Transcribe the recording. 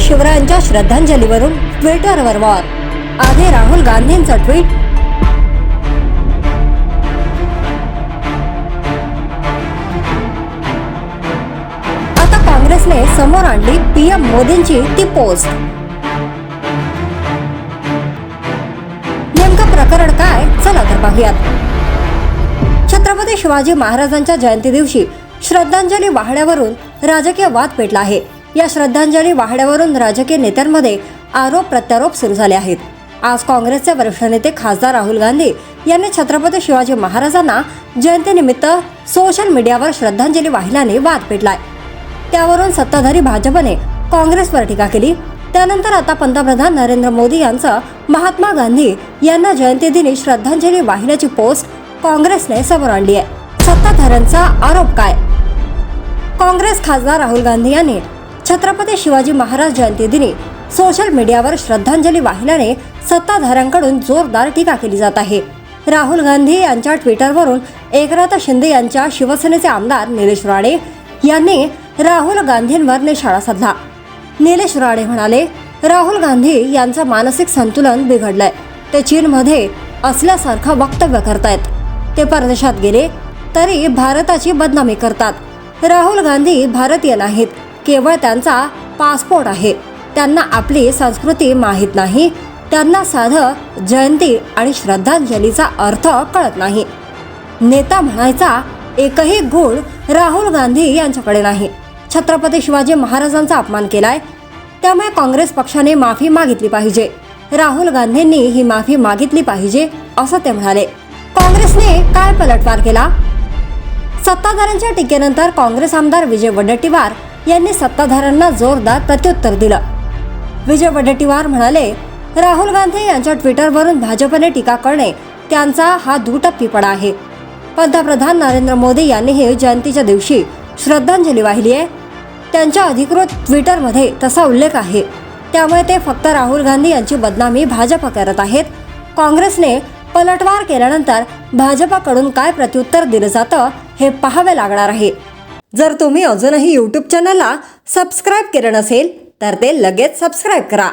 शिवरायांच्या श्रद्धांजलीवरून ट्विटरवर वॉर। आधी राहुल गांधींचं ट्विट। आता काँग्रेसने समोर आणली पीएम मोदींची ती पोस्ट। नेमकं प्रकरण काय, चला तर पाहूयात। छत्रपती शिवाजी महाराजांच्या जयंती दिवशी श्रद्धांजली वाहण्यावरून राजकीय वाद पेटला आहे। या श्रद्धांजली वाहण्यावरून राजकीय नेत्यांमध्ये आरोप प्रत्यारोप सुरू झाले आहेत। आज काँग्रेसचे वरिष्ठ नेते खासदार राहुल गांधी यांनी छत्रपती शिवाजी महाराजांना जयंतीनिमित्त सोशल मीडियावर श्रद्धांजली वाहिल्याने वाद पेटलाय। त्यावरून सत्ताधारी भाजपने काँग्रेसवर टीका केली। त्यानंतर आता पंतप्रधान नरेंद्र मोदी यांचं महात्मा गांधी यांना जयंतीदिनी श्रद्धांजली वाहिल्याची पोस्ट काँग्रेसने समोर आणली आहे। सत्ताधाऱ्यांचा आरोप काय? काँग्रेस खासदार राहुल गांधी यांनी छत्रपती शिवाजी महाराज जयंतीदिनी सोशल मीडियावर श्रद्धांजली वाहिल्याने सत्ताधाऱ्यांकडून जोरदार टीका केली जात आहे। राहुल गांधी यांच्या ट्विटरवरून एकनाथ शिंदे यांच्या शिवसेनेचे आमदार निलेश राणे यांनी राहुल गांधींवर निशाणा साधला। निलेश राणे म्हणाले, राहुल गांधी यांचं मानसिक संतुलन बिघडलंय। ते चीनमध्ये असल्यासारखं वक्तव्य करतायत। ते परदेशात गेले तरी भारताची बदनामी करतात। राहुल गांधी भारतीय नाहीत, केवळ त्यांचा पासपोर्ट आहे। त्यांना आपली संस्कृती माहीत नाही। त्यांना साधं जयंती आणि श्रद्धांजलीचा अर्थ कळत नाही। नेता म्हणायचा एकही गुण राहुल गांधी यांच्याकडे नाही। छत्रपती शिवाजी महाराजांचा अपमान केलाय, त्यामुळे काँग्रेस पक्षाने माफी मागितली पाहिजे। राहुल गांधींनी ही माफी मागितली पाहिजे असं ते म्हणाले। काँग्रेसने काय पलटवार केला? सत्ताधाऱ्यांच्या टीकेनंतर काँग्रेस आमदार विजय वडेट्टीवार यांनी सत्ताधाऱ्यांना जोरदार प्रत्युत्तर दिलं। विजय वडेट्टीवार म्हणाले, राहुल गांधी यांच्या ट्विटरवरून भाजपने टीका करणे त्यांचा हा दुटप्पीपणा आहे। पंतप्रधान नरेंद्र मोदी यांनीही जयंतीच्या दिवशी श्रद्धांजली वाहिली आहे। त्यांच्या अधिकृत ट्विटरमध्ये तसा उल्लेख आहे। त्यामुळे ते फक्त राहुल गांधी यांची बदनामी भाजप करत आहेत। काँग्रेसने पलटवार केल्यानंतर भाजपाकडून काय प्रत्युत्तर दिलं जातं हे पाहावे लागणार आहे। जर तुम्ही अजूनही YouTube चॅनलला सबस्क्राईब केलं नसेल तर ते लगेच सबस्क्राईब करा।